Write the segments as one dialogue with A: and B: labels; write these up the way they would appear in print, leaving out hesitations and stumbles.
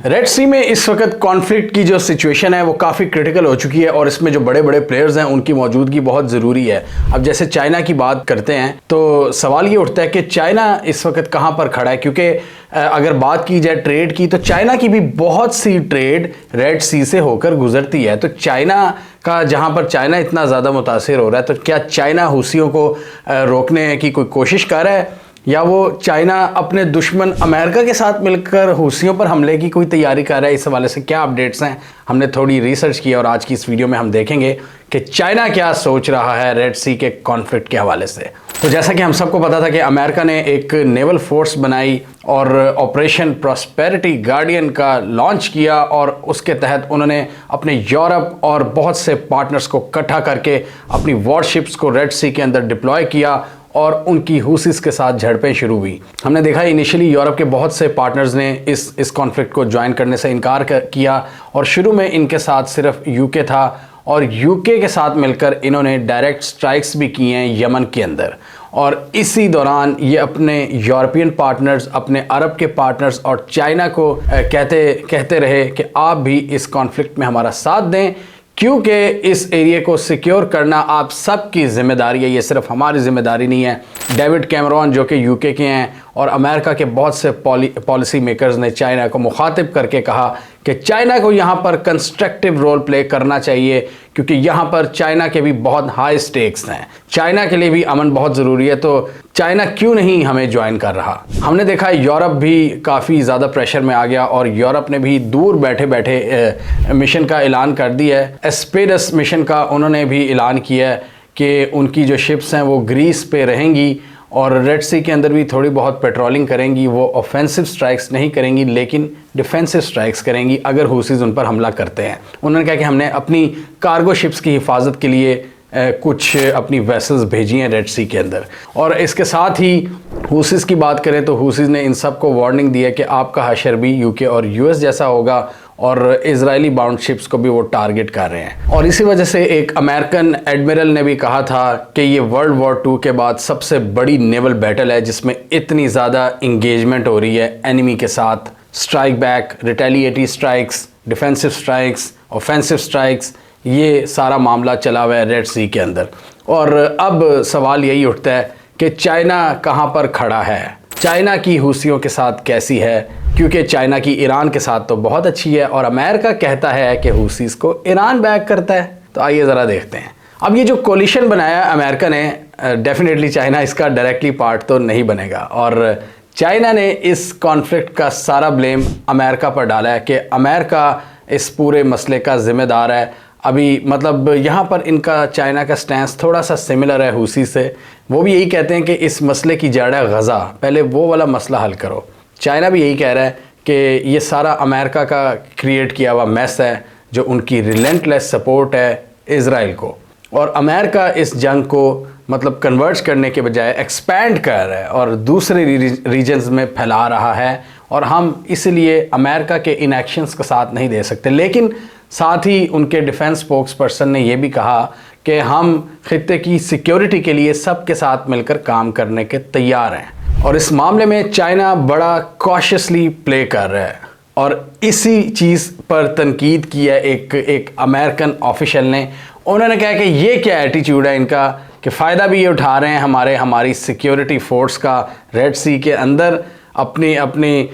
A: Red सी में इस वक्त कॉन्फ्लिक्ट की जो सिचुएशन है वो काफ़ी क्रिटिकल हो चुकी है और इसमें जो बड़े बड़े प्लेयर्स हैं उनकी मौजूदगी बहुत ज़रूरी है। अब जैसे चाइना की बात करते हैं तो सवाल ये उठता है कि चाइना इस वक्त कहाँ पर खड़ा है, क्योंकि अगर बात की जाए ट्रेड की तो चाइना की भी बहुत सी ट्रेड रेड सी से होकर गुजरती है। तो चाइना का जहाँ पर चाइना इतना ज़्यादा मुतासिर हो रहा है, तो क्या चाइना हुसियों को रोकने की कोई कोशिश कर रहा है या वो चाइना अपने दुश्मन अमेरिका के साथ मिलकर हुसियों पर हमले की कोई तैयारी कर रहा है? इस हवाले से क्या अपडेट्स हैं, हमने थोड़ी रिसर्च की और आज की इस वीडियो में हम देखेंगे कि चाइना क्या सोच रहा है रेड सी के कॉन्फ्लिक्ट के हवाले से। तो जैसा कि हम सबको पता था कि अमेरिका ने एक नेवल फोर्स बनाई और ऑपरेशन प्रॉस्पेरिटी गार्डियन का लॉन्च किया और उसके तहत उन्होंने अपने यूरोप और बहुत से पार्टनर्स को इकट्ठा करके अपनी वॉरशिप्स को रेड सी के अंदर डिप्लॉय किया और उनकी हुसीस के साथ झड़पें शुरू हुई। हमने देखा इनिशियली यूरोप के बहुत से पार्टनर्स ने इस कॉन्फ्लिक्ट को ज्वाइन करने से इनकार किया और शुरू में इनके साथ सिर्फ यूके था और यूके के साथ मिलकर इन्होंने डायरेक्ट स्ट्राइक्स भी किए हैं यमन के अंदर। और इसी दौरान ये अपने यूरोपियन पार्टनर्स, अपने अरब के पार्टनर्स और चाइना को कहते रहे कि आप भी इस कॉन्फ्लिक्ट में हमारा साथ दें, क्योंकि इस एरिया को सिक्योर करना आप सबकी जिम्मेदारी है, ये सिर्फ हमारी जिम्मेदारी नहीं है। डेविड कैमरॉन जो कि यूके के हैं और अमेरिका के बहुत से पॉलिसी मेकर्स ने चाइना को मुखातिब करके कहा कि चाइना को यहाँ पर कंस्ट्रक्टिव रोल प्ले करना चाहिए, क्योंकि यहाँ पर चाइना के भी बहुत हाई स्टेक्स हैं, चाइना के लिए भी अमन बहुत ज़रूरी है। तो चाइना क्यों नहीं हमें ज्वाइन कर रहा? हमने देखा यूरोप भी काफ़ी ज़्यादा प्रेशर में आ गया और यूरोप ने भी दूर बैठे बैठे मिशन का ऐलान कर दिया है। एस्पेडस मिशन का उन्होंने भी ऐलान किया है कि उनकी जो शिप्स हैं वो ग्रीस पे रहेंगी और रेड सी के अंदर भी थोड़ी बहुत पेट्रोलिंग करेंगी। वो ऑफेंसिव स्ट्राइक्स नहीं करेंगी लेकिन डिफेंसिव स्ट्राइक्स करेंगी अगर हुसीज उन पर हमला करते हैं। उन्होंने कहा कि हमने अपनी कार्गो शिप्स की हिफाजत के लिए कुछ अपनी वेसल्स भेजी हैं रेड सी के अंदर। और इसके साथ ही हुसीज की बात करें तो हुसीज ने इन सब को वार्निंग दी है कि आपका हशर भी यूके और यूएस जैसा होगा और इजरायली बाउंड शिप्स को भी वो टारगेट कर रहे हैं। और इसी वजह से एक अमेरिकन एडमिरल ने भी कहा था कि ये वर्ल्ड वॉर 2 के बाद सबसे बड़ी नेवल बैटल है जिसमें इतनी ज़्यादा इंगेजमेंट हो रही है एनिमी के साथ। Strike back, retaliatory strikes, defensive strikes, offensive strikes, ये सारा मामला चला हुआ है रेड सी के अंदर। और अब सवाल यही उठता है कि चाइना कहाँ पर खड़ा है, चाइना की हुसियों के साथ कैसी है, क्योंकि चाइना की ईरान के साथ तो बहुत अच्छी है और अमेरिका कहता है कि हुसीस को ईरान बैक करता है। तो आइए ज़रा देखते हैं। अब ये जो कोलिशन बनाया अमेरिका ने, डेफिनेटली चाइना इसका डायरेक्टली पार्ट तो नहीं बनेगा और चाइना ने इस कॉन्फ्लिक्ट का सारा ब्लेम अमेरिका पर डाला है कि अमेरिका इस पूरे मसले का ज़िम्मेदार है। अभी मतलब यहाँ पर इनका चाइना का स्टैंस थोड़ा सा सिमिलर है हुसी से। वो भी यही कहते हैं कि इस मसले की जड़ है गज़ा, पहले वो वाला मसला हल करो। चाइना भी यही कह रहा है कि ये सारा अमेरिका का क्रिएट किया हुआ मैस है, जो उनकी रिलेंटलेस सपोर्ट है इज़राइल को, और अमेरिका इस जंग को मतलब कन्वर्ट करने के बजाय एक्सपैंड कर रहा है और दूसरे रीजन्स में फैला रहा है और हम इसलिए अमेरिका के इनएक्शंस का साथ नहीं दे सकते। लेकिन साथ ही उनके डिफेंस स्पोक्स पर्सन ने यह भी कहा कि हम खित्ते की सिक्योरिटी के लिए सबके साथ मिलकर काम करने के तैयार हैं और इस मामले में चाइना बड़ा कॉशियसली प्ले कर रहा है। और इसी चीज़ पर तनकीद की है एक अमेरिकन ऑफिशियल ने। उन्होंने कहा कि ये क्या एटीट्यूड है इनका कि फ़ायदा भी ये उठा रहे हैं हमारी सिक्योरिटी फोर्स का, रेड सी के अंदर अपनी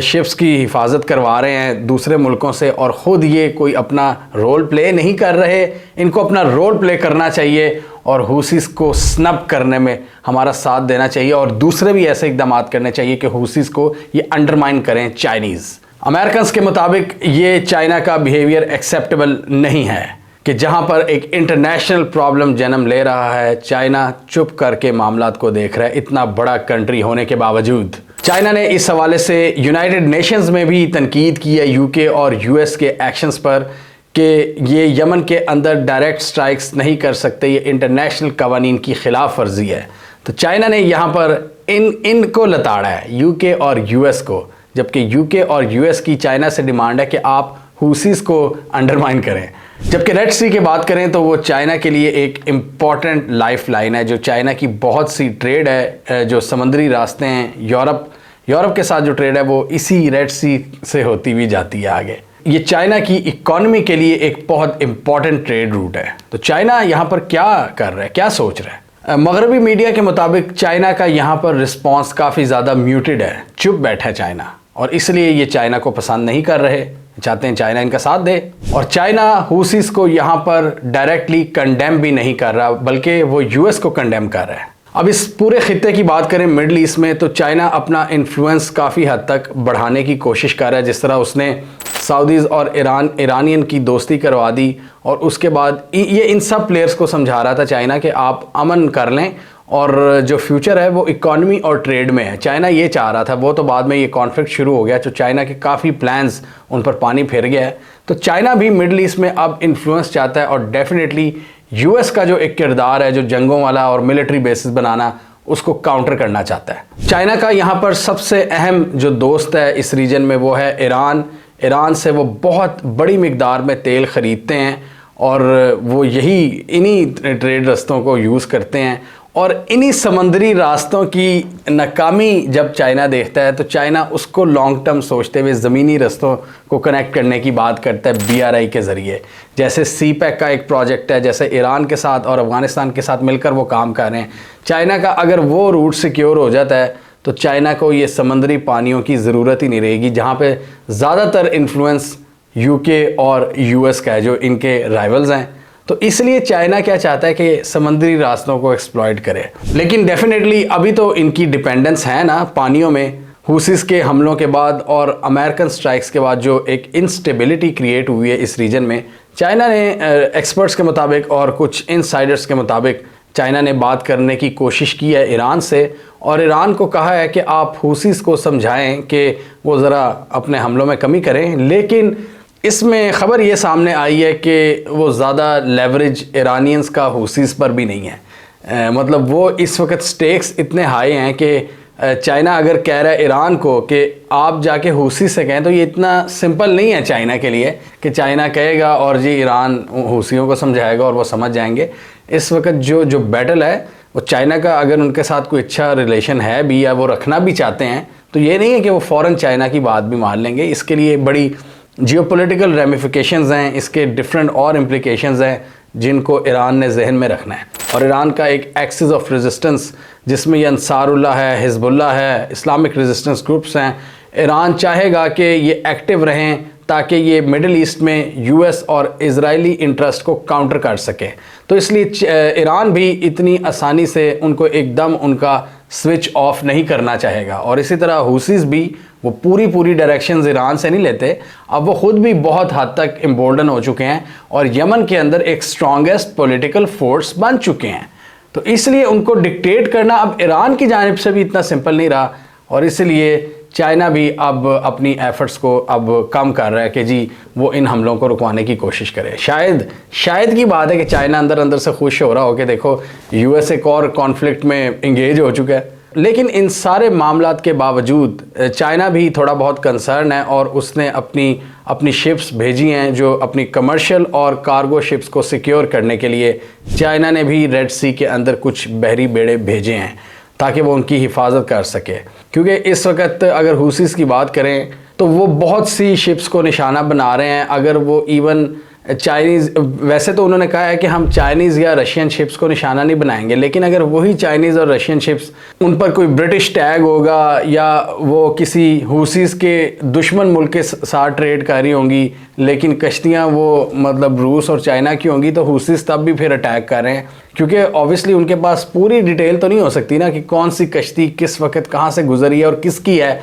A: शिप्स की हिफाजत करवा रहे हैं दूसरे मुल्कों से और ख़ुद ये कोई अपना रोल प्ले नहीं कर रहे। इनको अपना रोल प्ले करना चाहिए और हुसीस को स्नब करने में हमारा साथ देना चाहिए और दूसरे भी ऐसे इकदाम करने चाहिए कि हुसीस को ये अंडरमाइन करें चाइनीज़। अमेरिकन के मुताबिक ये चाइना का बिहेवियर एक्सेप्टेबल नहीं है कि जहाँ पर एक इंटरनेशनल प्रॉब्लम जन्म ले रहा है, चाइना चुप करके मामलात को देख रहा है, इतना बड़ा कंट्री होने के बावजूद। चाइना ने इस हवाले से यूनाइटेड नेशंस में भी तनकीद की है यूके और यूएस के एक्शंस पर कि ये यमन के अंदर डायरेक्ट स्ट्राइक्स नहीं कर सकते, ये इंटरनेशनल कवानीन की खिलाफ वर्जी है। तो चाइना ने यहाँ पर इनको लताड़ा है, यूके और यूएस को, जबकि यूके और यूएस की चाइना से डिमांड है कि आप हुसीस को अंडरमाइन करें। जबकि रेड सी की बात करें तो वो चाइना के लिए एक इम्पॉर्टेंट लाइफ लाइन है, जो चाइना की बहुत सी ट्रेड है, जो समंदरी रास्ते हैं यूरोप यूरोप के साथ जो ट्रेड है वो इसी रेड सी से होती हुई जाती है आगे। ये चाइना की इकोनॉमी के लिए एक बहुत इंपॉर्टेंट ट्रेड रूट है। तो चाइना यहाँ पर क्या कर रहा है, क्या सोच रहा है? मगरबी मीडिया के मुताबिक चाइना का यहाँ पर रिस्पॉन्स काफ़ी ज़्यादा म्यूटेड है, चुप बैठा है चाइना, और इसलिए ये चाइना को पसंद नहीं कर रहे, चाहते हैं चाइना इनका साथ दे। और चाइना हुसीस को यहाँ पर डायरेक्टली कंडेम भी नहीं कर रहा, बल्कि वो यूएस को कंडेम कर रहा है। अब इस पूरे खित्ते की बात करें मिडल ईस्ट में, तो चाइना अपना इन्फ्लुएंस काफ़ी हद तक बढ़ाने की कोशिश कर रहा है। जिस तरह उसने सऊदीज़ और ईरानियन की दोस्ती करवा दी, और उसके बाद ये इन सब प्लेयर्स को समझा रहा था चाइना कि आप अमन कर लें और जो फ्यूचर है वो इकॉनमी और ट्रेड में है। चाइना ये चाह रहा था, वो तो बाद में ये कॉन्फ्लिक्ट शुरू हो गया, तो चाइना के काफ़ी प्लान्स उन पर पानी फिर गया है। तो चाइना भी मिडल ईस्ट में अब इन्फ्लुएंस चाहता है, और डेफिनेटली यूएस का जो एक किरदार है, जो जंगों वाला और मिलिट्री बेसिस बनाना, उसको काउंटर करना चाहता है। चाइना का यहाँ पर सबसे अहम जो दोस्त है इस रीजन में वो है ईरान। ईरान से वो बहुत बड़ी मिकदार में तेल ख़रीदते हैं, और वो इन्हीं ट्रेड रास्तों को यूज़ करते हैं। और इन्हीं समंदरी रास्तों की नाकामी जब चाइना देखता है, तो चाइना उसको लॉन्ग टर्म सोचते हुए ज़मीनी रास्तों को कनेक्ट करने की बात करता है BRI के ज़रिए। जैसे CPEC का एक प्रोजेक्ट है, जैसे ईरान के साथ और अफ़गानिस्तान के साथ मिलकर वो काम कर रहे हैं। चाइना का अगर वो रूट सिक्योर हो जाता है, तो चाइना को ये समंदरी पानियों की ज़रूरत ही नहीं रहेगी, जहाँ पे ज़्यादातर इन्फ्लुएंस UK और US का है, जो इनके राइवल्स हैं। तो इसलिए चाइना क्या चाहता है कि समंदरी रास्तों को एक्सप्लॉइट करे। लेकिन डेफिनेटली अभी तो इनकी डिपेंडेंस है ना पानियों में, हुसीस के हमलों के बाद और अमेरिकन स्ट्राइक्स के बाद जो एक इंस्टेबिलिटी क्रिएट हुई है इस रीजन में। चाइना ने एक्सपर्ट्स के मुताबिक और कुछ इनसाइडर्स के मुताबिक चाइना ने बात करने की कोशिश की है ईरान से, और ईरान को कहा है कि आप हुसीस को समझाएं कि वो ज़रा अपने हमलों में कमी करें। लेकिन इसमें ख़बर ये सामने आई है कि वो ज़्यादा लेवरेज ईरानियंस का हुसीस पर भी नहीं है। मतलब वो इस वक्त स्टेक्स इतने हाई हैं कि चाइना अगर कह रहा है ईरान को कि आप जाके हुसी से कहें, तो ये इतना सिंपल नहीं है चाइना के लिए कि चाइना कहेगा और जी ईरान हुसियों को समझाएगा और वो समझ जाएंगे। इस वक्त जो बैटल है वो चाइना का, अगर उनके साथ कोई अच्छा रिलेशन है भी या वो रखना भी चाहते हैं, तो ये नहीं है कि वो फ़ौरन चाइना की बात भी मान लेंगे। इसके लिए बड़ी जियोपॉलिटिकल रेमिफिकेशंस हैं, इसके डिफरेंट और इम्प्लिकेशंस हैं जिनको ईरान ने जहन में रखना है। और ईरान का एक एक्सिस ऑफ रेजिस्टेंस जिसमें ये अंसारुल्लाह है, हिजबुल्लाह है, इस्लामिक रेजिस्टेंस ग्रुप्स हैं, ईरान चाहेगा कि ये एक्टिव रहें ताकि ये मिडिल ईस्ट में US और इजरायली इंटरेस्ट को काउंटर कर सके। तो इसलिए ईरान भी इतनी आसानी से उनको एकदम उनका स्विच ऑफ नहीं करना चाहेगा। और इसी तरह हुसीस भी वो पूरी डायरेक्शंस ईरान से नहीं लेते। अब वो ख़ुद भी बहुत हद तक इम्बोल्डन हो चुके हैं और यमन के अंदर एक स्ट्रॉन्गेस्ट पॉलिटिकल फोर्स बन चुके हैं। तो इसलिए उनको डिक्टेट करना अब ईरान की जानिब से भी इतना सिंपल नहीं रहा, और इसलिए चाइना भी अब अपनी एफर्ट्स को अब कम कर रहा है कि जी वो इन हमलों को रुकवाने की कोशिश करे। शायद की बात है कि चाइना अंदर से खुश हो रहा हो कि देखो US एक और कॉन्फ्लिक्ट में इंगेज हो चुका है। लेकिन इन सारे मामलात के बावजूद चाइना भी थोड़ा बहुत कंसर्न है, और उसने अपनी शिप्स भेजी हैं जो अपनी कमर्शियल और कार्गो शिप्स को सिक्योर करने के लिए। चाइना ने भी रेड सी के अंदर कुछ बहरी बेड़े भेजे हैं ताकि वो उनकी हिफाजत कर सके, क्योंकि इस वक्त अगर हुसीस की बात करें तो वो बहुत सी शिप्स को निशाना बना रहे हैं। अगर वो इवन चाइनीज़, वैसे तो उन्होंने कहा है कि हम चाइनीज़ या रशियन शिप्स को निशाना नहीं बनाएंगे, लेकिन अगर वही चाइनीज़ और रशियन शिप्स उन पर कोई ब्रिटिश टैग होगा या वो किसी हुसीस के दुश्मन मुल्क के साथ ट्रेड कर रही होंगी, लेकिन कश्तियाँ वो मतलब रूस और चाइना की होंगी, तो हुसीस तब भी फिर अटैक कर रहे हैं, क्योंकि ऑब्वियसली उनके पास पूरी डिटेल तो नहीं हो सकती ना कि कौन सी कश्ती किस वक्त कहाँ से गुजरी है और किसकी है।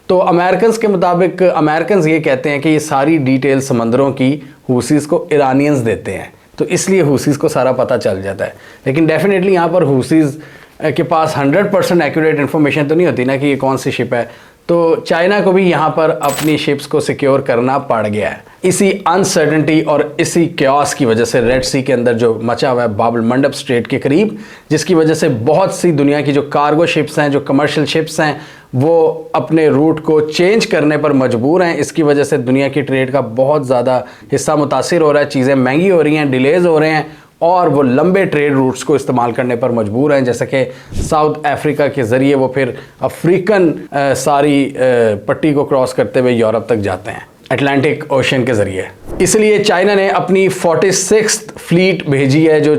A: तो अमेरिकन्स के मुताबिक अमेरिकन्स ये कहते हैं कि ये सारी डिटेल समंदरों की हुसीस को ईरानियंस देते हैं, तो इसलिए हुसीस को सारा पता चल जाता है। लेकिन डेफिनेटली यहाँ पर हुसीस के पास 100% एक्यूरेट इन्फॉर्मेशन तो नहीं होती ना कि ये कौन सी शिप है। तो चाइना को भी यहाँ पर अपनी शिप्स को सिक्योर करना पड़ गया है। इसी अनसर्टेनिटी और इसी क्यास की वजह से रेड सी के अंदर जो मचा हुआ है बाब एल मंडब स्ट्रेट के करीब, जिसकी वजह से बहुत सी दुनिया की जो कार्गो शिप्स हैं, जो कमर्शियल शिप्स हैं, वो अपने रूट को चेंज करने पर मजबूर हैं। इसकी वजह से दुनिया की ट्रेड का बहुत ज़्यादा हिस्सा मुतासिर हो रहा है, चीज़ें महंगी हो रही हैं, डिलेज़ हो रहे हैं, और वो लंबे ट्रेड रूट्स को इस्तेमाल करने पर मजबूर हैं, जैसे कि साउथ अफ्रीका के ज़रिए वो फिर अफ्रीकन सारी पट्टी को क्रॉस करते हुए यूरोप तक जाते हैं अटलांटिक ओशन के ज़रिए। इसलिए चाइना ने अपनी 46th फ्लीट भेजी है, जो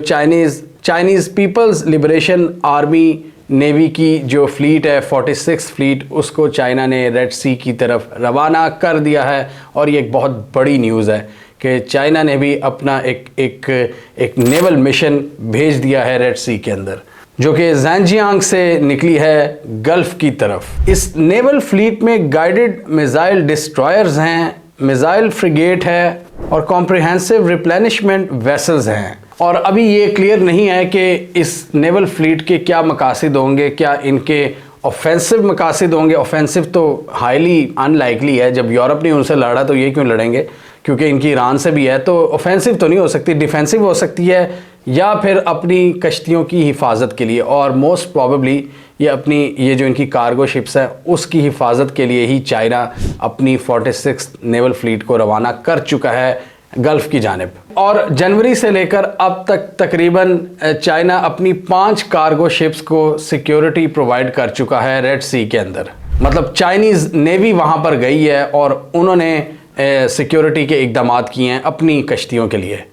A: Chinese people's liberation army navy की जो फ्लीट है 46th फ्लीट, उसको चाइना ने रेड सी की तरफ रवाना कर दिया है। और ये एक बहुत बड़ी न्यूज़ है कि चाइना ने भी अपना एक नेवल मिशन भेज दिया है रेड सी के अंदर, जो कि ज़ेंजियांग से निकली है गल्फ़ की तरफ। इस नेवल फ्लीट में गाइडेड मिसाइल डिस्ट्रॉयर्स हैं, मिसाइल फ्रिगेट है और कॉम्प्रिहेंसिव रिप्लेनिशमेंट वेसल्स हैं। और अभी ये क्लियर नहीं है कि इस नेवल फ्लीट के क्या मकासद होंगे, क्या इनके ऑफेंसिव मकासद होंगे। ऑफेंसिव तो हाईली अनलाइकली है, जब यूरोप ने उनसे लड़ा तो ये क्यों लड़ेंगे, क्योंकि इनकी ईरान से भी है, तो ऑफेंसिव तो नहीं हो सकती, डिफेंसिव हो सकती है, या फिर अपनी कश्तियों की हिफाजत के लिए। और मोस्ट प्रॉबेबली ये जो इनकी कार्गो शिप्स हैं उसकी हिफाजत के लिए ही चाइना अपनी 46th नेवल फ्लीट को रवाना कर चुका है गल्फ़ की जानिब। और जनवरी से लेकर अब तक तकरीबन चाइना अपनी 5 कार्गो शिप्स को सिक्योरिटी प्रोवाइड कर चुका है रेड सी के अंदर। मतलब चाइनीज़ नेवी वहाँ पर गई है और उन्होंने सिक्योरिटी के इक़दाम किए हैं अपनी कश्तियों के लिए।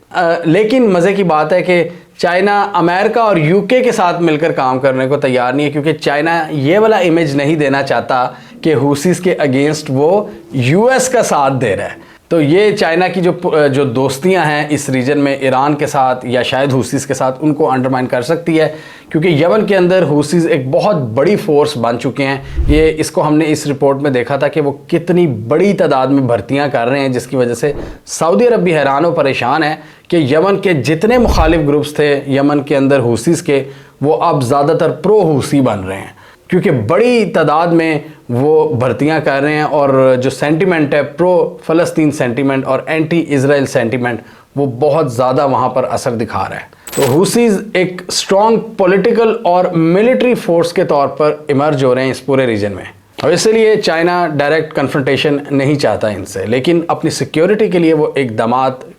A: लेकिन मज़े की बात है कि चाइना अमेरिका और यूके के साथ मिलकर काम करने को तैयार नहीं है, क्योंकि चाइना ये वाला इमेज नहीं देना चाहता कि हुसीस के अगेंस्ट वो यूएस का साथ दे रहा है। तो ये चाइना की जो दोस्तियां हैं इस रीजन में ईरान के साथ या शायद हुसीस के साथ, उनको अंडरमाइन कर सकती है, क्योंकि यमन के अंदर हुसीस एक बहुत बड़ी फोर्स बन चुके हैं। इसको हमने इस रिपोर्ट में देखा था कि वो कितनी बड़ी तादाद में भर्तियां कर रहे हैं, जिसकी वजह से सऊदी अरब भी हैरान और परेशान है कि यमन के जितने मुखालिफ ग्रुप्स थे यमन के अंदर हुसीस के, वो अब ज़्यादातर प्रो हुसी बन रहे हैं, क्योंकि बड़ी तादाद में वो भर्तियां कर रहे हैं। और जो सेंटिमेंट है प्रो फ़लस्तीन सेंटिमेंट और एंटी इज़राइल सेंटिमेंट, वो बहुत ज़्यादा वहाँ पर असर दिखा रहा है। तो हुसीज़ एक स्ट्रॉन्ग पॉलिटिकल और मिलिट्री फोर्स के तौर पर इमर्ज हो रहे हैं इस पूरे रीजन में, और इसलिए चाइना डायरेक्ट कन्फ्रंटेशन नहीं चाहता इनसे, लेकिन अपनी सिक्योरिटी के लिए वो इक़दाम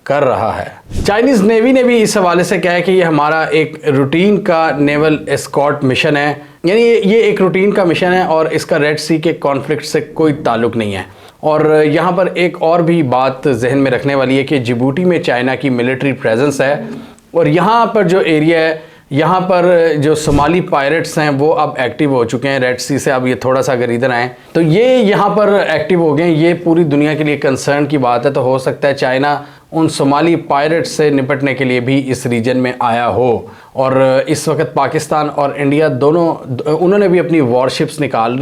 A: कर रहा है। चाइनीज़ नेवी ने भी इस हवाले से कहा है कि ये हमारा एक रूटीन का नेवल एस्कॉर्ट मिशन है, यानी ये एक रूटीन का मिशन है और इसका रेड सी के कॉन्फ्लिक्ट से कोई ताल्लुक़ नहीं है। और यहाँ पर एक और भी बात जहन में रखने वाली है कि जिबूटी में चाइना की मिलिट्री प्रेजेंस है, और यहाँ पर जो एरिया है, यहाँ पर जो सोमाली पायरेट्स हैं वो अब एक्टिव हो चुके हैं रेड सी से। अब ये थोड़ा सा अगर इधर आएँ तो ये यहाँ पर एक्टिव हो गए, ये पूरी दुनिया के लिए कंसर्न की बात है। तो हो सकता है चाइना उन सोमाली पायरेट्स से निपटने के लिए भी इस रीजन में आया हो। और इस वक्त पाकिस्तान और इंडिया दोनों, उन्होंने भी अपनी वॉरशिप्स निकाल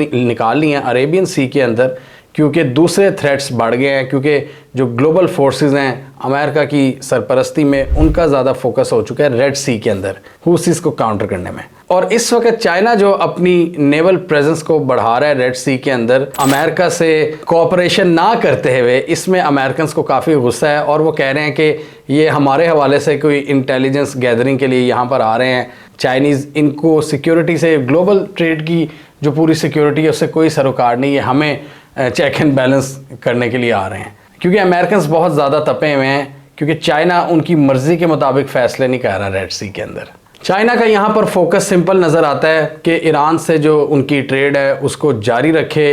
A: ली हैं अरेबियन सी के अंदर, क्योंकि दूसरे थ्रेट्स बढ़ गए हैं, क्योंकि जो ग्लोबल फोर्सेस हैं अमेरिका की सरपरस्ती में, उनका ज़्यादा फोकस हो चुका है रेड सी के अंदर हुसीस को काउंटर करने में। और इस वक्त चाइना जो अपनी नेवल प्रेजेंस को बढ़ा रहा है रेड सी के अंदर अमेरिका से कोऑपरेशन ना करते हुए, इसमें अमेरिकन को काफ़ी गुस्सा है और वो कह रहे हैं कि ये हमारे हवाले से कोई इंटेलिजेंस गैदरिंग के लिए यहाँ पर आ रहे हैं। चाइनीज़ इनको सिक्योरिटी से, ग्लोबल ट्रेड की जो पूरी सिक्योरिटी है उससे कोई सरोकार नहीं है, हमें चेक एंड बैलेंस करने के लिए आ रहे हैं। क्योंकि अमेरिकन बहुत ज़्यादा तपे हुए हैं, क्योंकि चाइना उनकी मर्ज़ी के मुताबिक फ़ैसले नहीं कर रहा रेड सी के अंदर। चाइना का यहाँ पर फोकस सिंपल नज़र आता है कि ईरान से जो उनकी ट्रेड है उसको जारी रखे,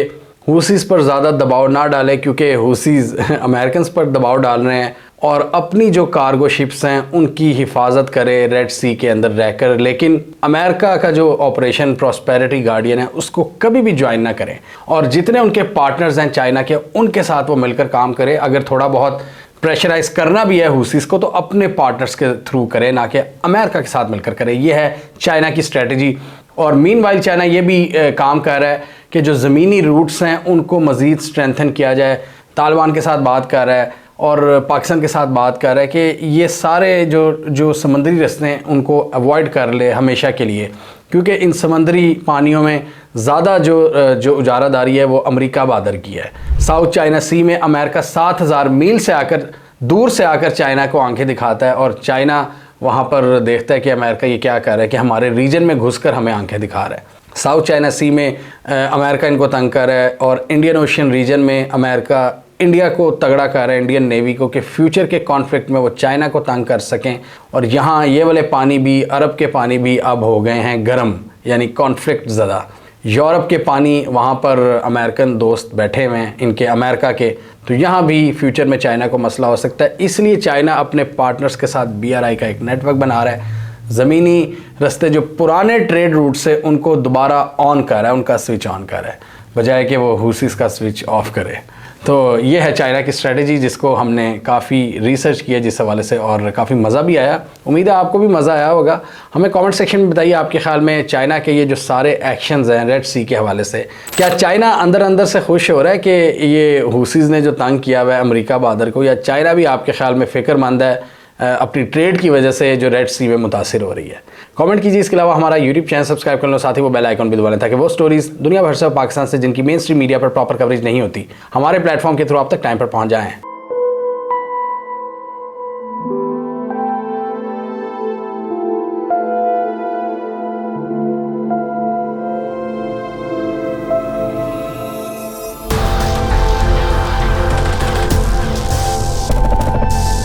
A: हुसीस पर ज़्यादा दबाव ना डाले, क्योंकि हुसीस अमेरिकन पर दबाव डाल रहे हैं, और अपनी जो कार्गो शिप्स हैं उनकी हिफाजत करे रेड सी के अंदर रहकर। लेकिन अमेरिका का जो ऑपरेशन प्रॉस्पेरिटी गार्डियन है उसको कभी भी ज्वाइन ना करें, और जितने उनके पार्टनर्स हैं चाइना के, उनके साथ वो मिलकर काम करे। अगर थोड़ा बहुत प्रेशराइज करना भी है हुसीस को तो अपने पार्टनर्स के थ्रू करे, ना कि अमेरिका के साथ मिलकर करे। ये है चाइना की स्ट्रेटजी। और मीनवाइल चाइना ये भी काम कर रहा है कि जो ज़मीनी रूट्स हैं उनको मज़ीद स्ट्रेंथन किया जाए। तालिबान के साथ बात कर रहा है और पाकिस्तान के साथ बात कर रहा है कि ये सारे जो समंदरी रास्ते हैं उनको अवॉइड कर ले हमेशा के लिए, क्योंकि इन समंदरी पानियों में ज़्यादा जो उजारादारी है वो अमेरिका बहादुर की है। साउथ चाइना सी में अमेरिका 7000 मील से दूर से आकर चाइना को आंखें दिखाता है, और चाइना वहाँ पर देखता है कि अमेरिका ये क्या कर रहा है कि हमारे रीजन में घुसकर हमें आंखें दिखा रहा है। साउथ चाइना सी में अमेरिका इनको तंग कर रहा है, और इंडियन ओशन रीजन में अमेरिका इंडिया को तगड़ा कर रहे हैं, इंडियन नेवी को, कि फ्यूचर के कॉन्फ्लिक्ट में वो चाइना को तंग कर सकें। और यहाँ ये वाले पानी भी, अरब के पानी भी अब हो गए हैं गर्म, यानी कॉन्फ्लिक्ट ज़्यादा। यूरोप के पानी, वहाँ पर अमेरिकन दोस्त बैठे हुए हैं इनके, अमेरिका के, तो यहाँ भी फ्यूचर में चाइना को मसला हो सकता है। इसलिए चाइना अपने पार्टनर्स के साथ BRI का एक नेटवर्क बना रहा है, ज़मीनी रास्ते जो पुराने ट्रेड रूट से उनको दोबारा ऑन कर रहा है, उनका स्विच ऑन कर रहा है, बजाय कि वो हुसीस का स्विच ऑफ करे। तो ये है चाइना की स्ट्रेटजी, जिसको हमने काफ़ी रिसर्च किया जिस हवाले से, और काफ़ी मज़ा भी आया। उम्मीद है आपको भी मज़ा आया होगा। हमें कमेंट सेक्शन में बताइए आपके ख्याल में चाइना के ये जो सारे एक्शंस हैं रेड सी के हवाले से, क्या चाइना अंदर अंदर से खुश हो रहा है कि ये हुसीज़ ने जो तंग किया हुआ है अमेरिका बहादुर को, या चाइना भी आपके ख्याल में फ़िक्रमंद है अपनी ट्रेड की वजह से जो रेड सी में मुतासिर हो रही है? कमेंट कीजिए। इसके अलावा हमारा यूट्यूब चैनल सब्सक्राइब कर लो, साथ ही वो बेल आइकन भी दबा लें, ताकि वो स्टोरीज़ दुनिया भर से, पाकिस्तान से, जिनकी मेन स्ट्रीम मीडिया पर प्रॉपर कवरेज नहीं होती, हमारे प्लेटफॉर्म के थ्रू आप तक टाइम पर पहुंच जाएं।